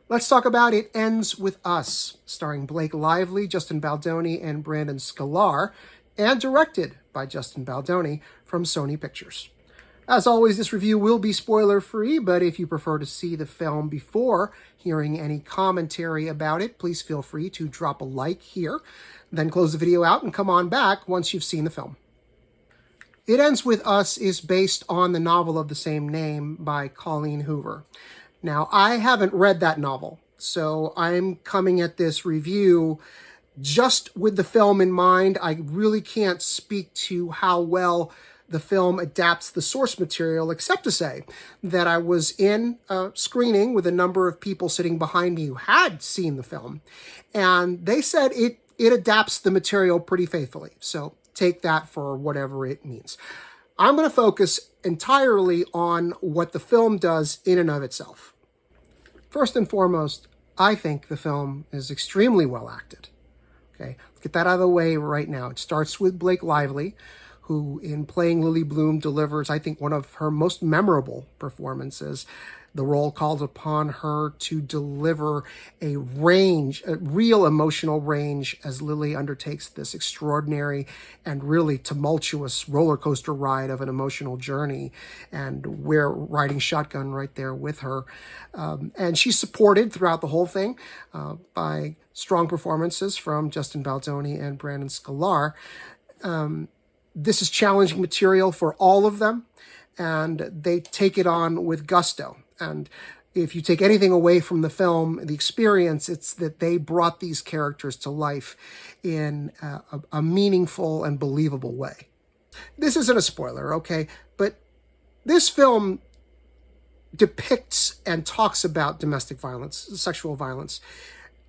Let's talk about It Ends With Us, starring Blake Lively, Justin Baldoni, and Brandon Sklenar, and directed by Justin Baldoni from Sony Pictures. As always, this review will be spoiler-free, but if you prefer to see the film before hearing any commentary about it, please feel free to drop a like here, then close the video out and come on back once you've seen the film. It Ends With Us is based on the novel of the same name by Colleen Hoover. Now, I haven't read that novel, so I'm coming at this review just with the film in mind. I really can't speak to how well the film adapts the source material, except to say that I was in a screening with a number of people sitting behind me who had seen the film, and they said it adapts the material pretty faithfully. So take that for whatever it means. I'm going to focus entirely on what the film does in and of itself. First and foremost, I think the film is extremely well acted. Okay, let's get that out of the way right now. It starts with Blake Lively, who in playing Lily Bloom delivers, I think, one of her most memorable performances. The role calls upon her to deliver a real emotional range as Lily undertakes this extraordinary and really tumultuous roller coaster ride of an emotional journey. And we're riding shotgun right there with her. And she's supported throughout the whole thing by strong performances from Justin Baldoni and Brandon Sklenar. This is challenging material for all of them, and they take it on with gusto. And if you take anything away from the film, the experience, it's that they brought these characters to life in a meaningful and believable way. This isn't a spoiler, okay? But this film depicts and talks about domestic violence, sexual violence.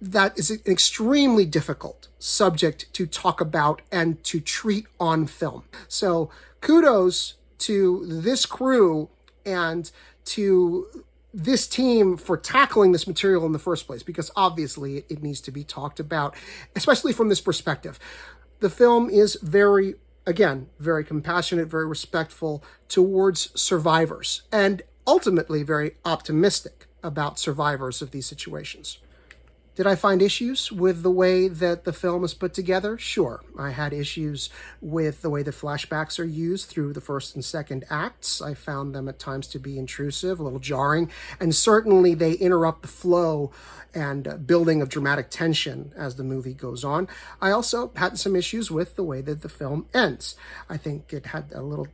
That is an extremely difficult subject to talk about and to treat on film. So kudos to this crew and to this team for tackling this material in the first place, because obviously it needs to be talked about, especially from this perspective. The film is very compassionate, very respectful towards survivors, and ultimately very optimistic about survivors of these situations. Did I find issues with the way that the film is put together? Sure. I had issues with the way the flashbacks are used through the first and second acts. I found them at times to be intrusive, a little jarring, and certainly they interrupt the flow and building of dramatic tension as the movie goes on. I also had some issues with the way that the film ends. I think it had a little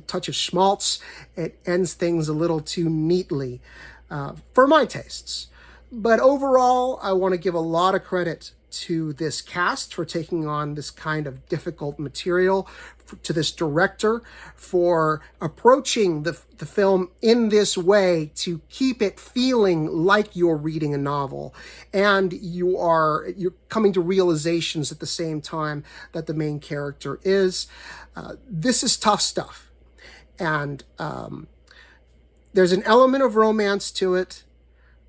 touch of schmaltz. It ends things a little too neatly for my tastes. But overall, I want to give a lot of credit to this cast for taking on this kind of difficult material, to this director for approaching the film in this way to keep it feeling like you're reading a novel, and you're coming to realizations at the same time that the main character is. This is tough stuff, and there's an element of romance to it,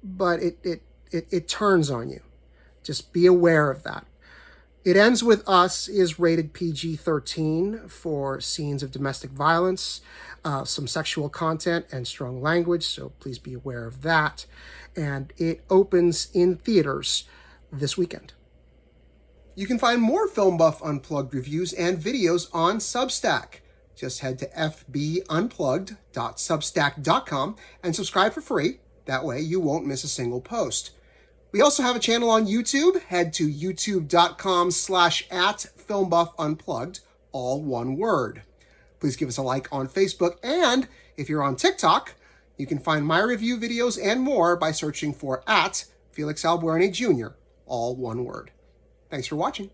but it turns on you. Just be aware of that. It Ends With Us is rated PG-13 for scenes of domestic violence, some sexual content, and strong language, so please be aware of that. And it opens in theaters this weekend. You can find more Film Buff Unplugged reviews and videos on Substack. Just head to fbunplugged.substack.com and subscribe for free. That way you won't miss a single post. We also have a channel on YouTube. Head to youtube.com/@FilmBuffUnplugged, all one word. Please give us a like on Facebook, and if you're on TikTok, you can find my review videos and more by searching for @FelixAlbuerne Jr., all one word. Thanks for watching.